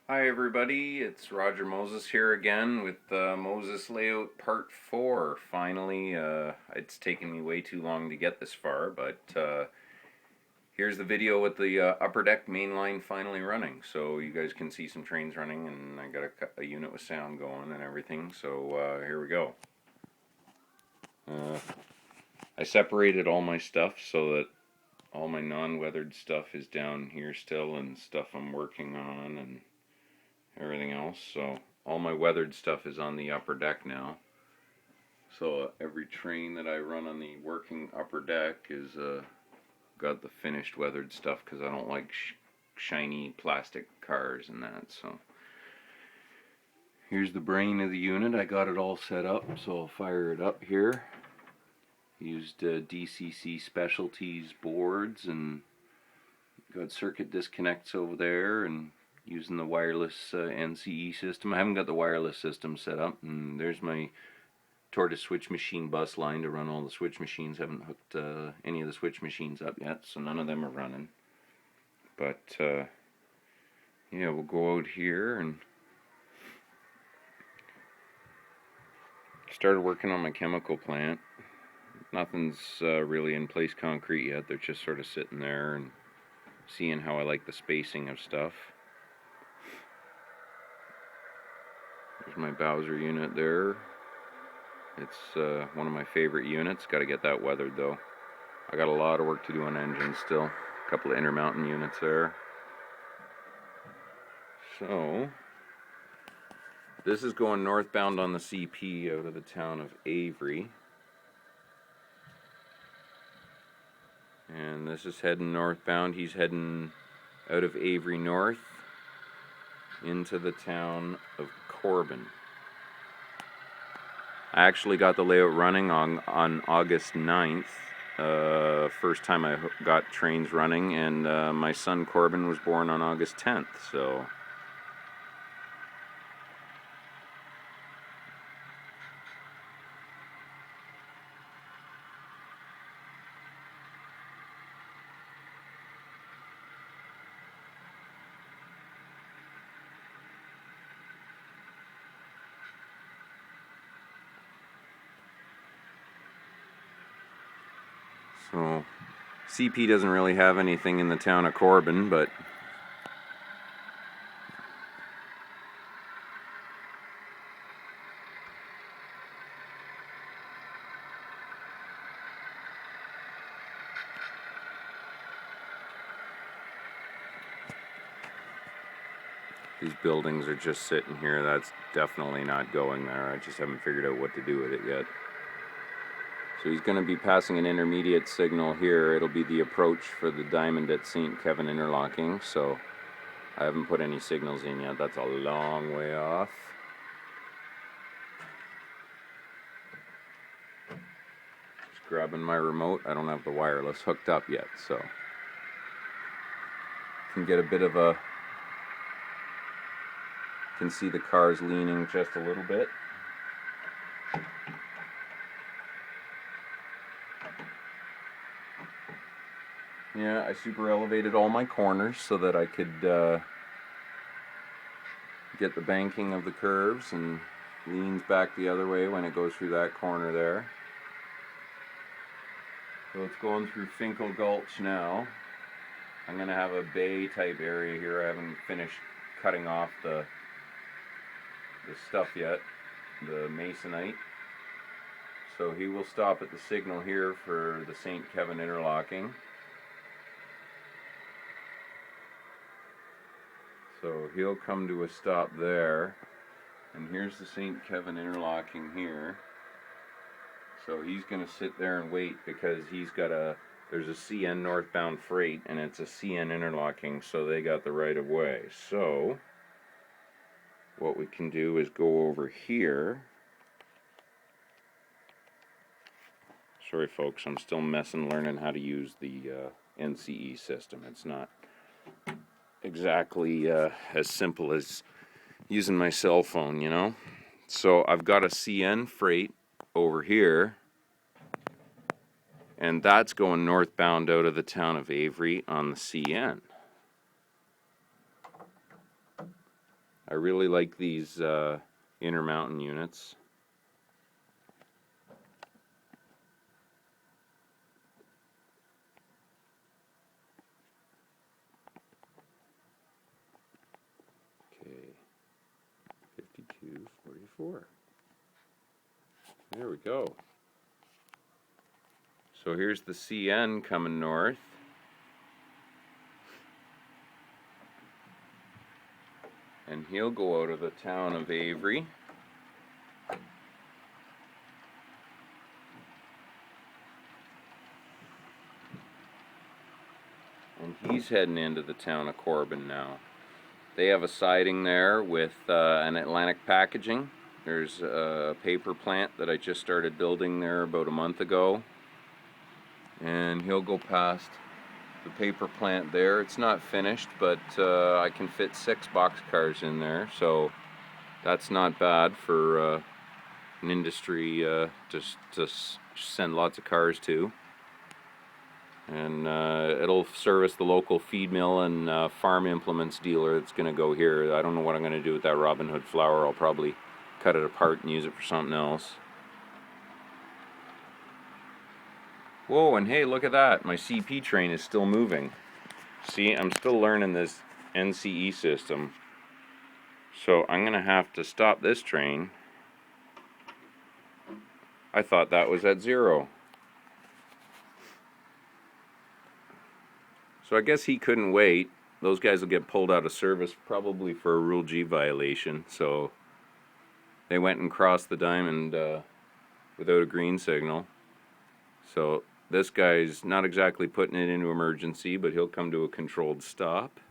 Hi everybody, it's Roger Moses here again with Moses Layout Part 4. Finally, it's taken me way too long to get this far, but here's the video with the upper deck main line finally running. So you guys can see some trains running, and I got a unit with sound going and everything, so here we go. I separated all my stuff so that all my non-weathered stuff is down here still, and stuff I'm working on and everything else. So all my weathered stuff is on the upper deck now. So every train that I run on the working upper deck is got the finished weathered stuff, because I don't like shiny plastic cars and that. So here's the brain of the unit. I got it all set up, so I'll fire it up here. Used DCC Specialties boards and got circuit disconnects over there, and using the wireless NCE system. I haven't got the wireless system set up, and there's my Tortoise switch machine bus line to run all the switch machines. Haven't hooked any of the switch machines up yet, so none of them are running. But yeah, we'll go out here and started working on my chemical plant. Nothing's really in place concrete yet. They're just sort of sitting there and seeing how I like the spacing of stuff. There's my Bowser unit there. It's one of my favorite units. Got to get that weathered though. I got a lot of work to do on engines still. A couple of Intermountain units there. So this is going northbound on the CP out of the town of Avery. And this is heading northbound. He's heading out of Avery north into the town of Corbin. I actually got the layout running on August 9th. First time I got trains running, and my son Corbin was born on August 10th, so CP doesn't really have anything in the town of Corbin, but these buildings are just sitting here. That's definitely not going there. I just haven't figured out what to do with it yet. So he's going to be passing an intermediate signal here. It'll be the approach for the Diamond at St. Kevin interlocking. So I haven't put any signals in yet. That's a long way off. Just grabbing my remote. I don't have the wireless hooked up yet, so can get a bit of a, can see the cars leaning just a little bit. Yeah, I super elevated all my corners so that I could get the banking of the curves, and leans back the other way when it goes through that corner there. So it's going through Finkel Gulch now. I'm going to have a bay type area here. I haven't finished cutting off the stuff yet, the masonite. So he will stop at the signal here for the St. Kevin interlocking. So he'll come to a stop there, and here's the St. Kevin interlocking here. So he's going to sit there and wait, because he's got there's a CN northbound freight, and it's a CN interlocking, so they got the right of way. So what we can do is go over here. Sorry folks, I'm still learning how to use the NCE system. It's not exactly as simple as using my cell phone, you know. So I've got a CN freight over here, and that's going northbound out of the town of Avery on the CN. I really like these Intermountain units. Okay, 5244. There we go. So here's the CN coming north. And he'll go out of the town of Avery. And he's heading into the town of Corbin now. They have a siding there with an Atlantic Packaging. There's a paper plant that I just started building there about a month ago. And he'll go past the paper plant there. It's not finished, but I can fit 6 boxcars in there, so that's not bad for an industry to send lots of cars to. And it'll service the local feed mill and farm implements dealer that's going to go here. I don't know what I'm going to do with that Robin Hood flour. I'll probably cut it apart and use it for something else. Whoa, and hey, look at that. My CP train is still moving. See, I'm still learning this NCE system. So I'm going to have to stop this train. I thought that was at 0. So I guess he couldn't wait. Those guys will get pulled out of service probably for a Rule G violation. So they went and crossed the diamond without a green signal. So this guy's not exactly putting it into emergency, but he'll come to a controlled stop.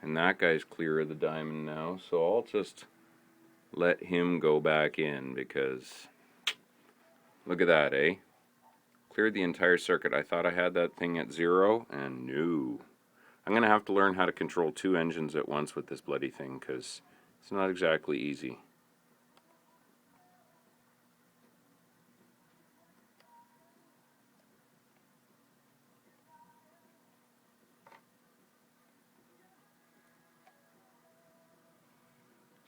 And that guy's clear of the diamond now, so I'll just let him go back in because look at that, eh? Cleared the entire circuit. I thought I had that thing at 0, and no. I'm going to have to learn how to control 2 engines at once with this bloody thing because it's not exactly easy.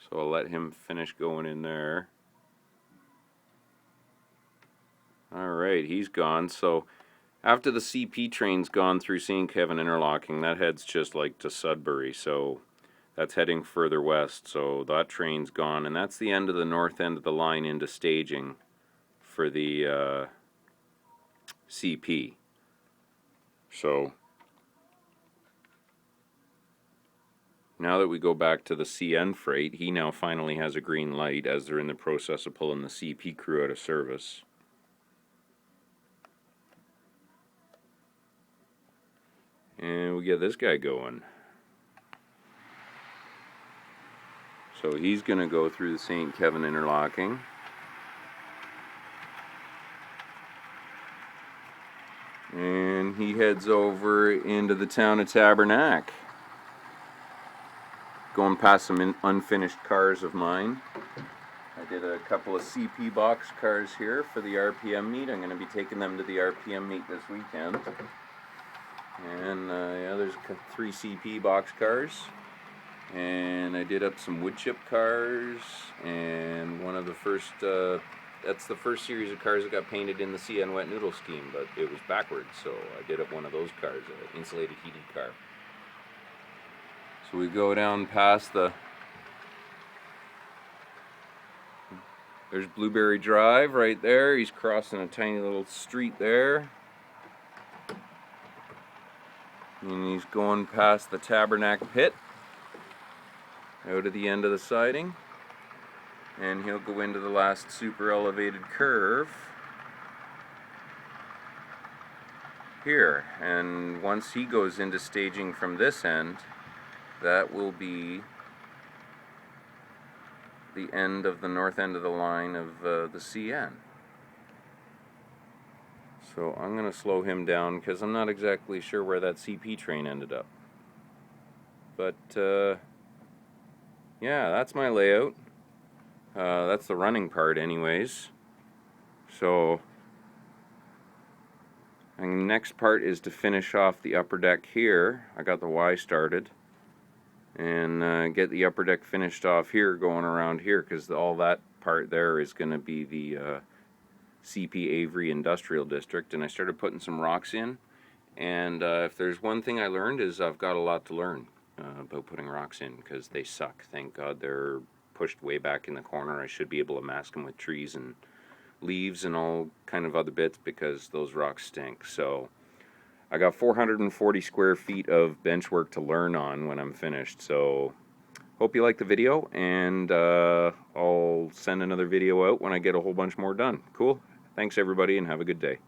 So I'll let him finish going in there. Alright, he's gone. So after the CP train's gone through St. Kevin Interlocking, that heads just like to Sudbury. So that's heading further west. So that train's gone. And that's the end of the north end of the line into staging for the CP. So now that we go back to the CN freight, he now finally has a green light as they're in the process of pulling the CP crew out of service. And we get this guy going. So he's going to go through the St. Kevin Interlocking. And he heads over into the town of Tabernac. Going past some unfinished cars of mine. I did a couple of CP box cars here for the RPM meet. I'm going to be taking them to the RPM meet this weekend. And yeah, there's 3 CP box cars. And I did up some wood chip cars. And one of the first, that's the first series of cars that got painted in the CN wet noodle scheme, but it was backwards. So I did up one of those cars, an insulated heated car. So we go down past there's Blueberry Drive right there. He's crossing a tiny little street there. And he's going past the Tabernac pit out of the end of the siding. And he'll go into the last super elevated curve here. And once he goes into staging from this end, that will be the end of the north end of the line of the CN. So I'm going to slow him down because I'm not exactly sure where that CP train ended up. But yeah, that's my layout. That's the running part anyways. So I'm And the next part is to finish off the upper deck here. I got the Y started. And get the upper deck finished off here, going around here, because all that part there is going to be the CP Avery Industrial District. And I started putting some rocks in. And if there's one thing I learned is I've got a lot to learn about putting rocks in, because they suck. Thank God they're pushed way back in the corner. I should be able to mask them with trees and leaves and all kind of other bits, because those rocks stink. So I got 440 square feet of bench work to learn on when I'm finished. So hope you like the video, and I'll send another video out when I get a whole bunch more done. Cool. Thanks everybody, and have a good day.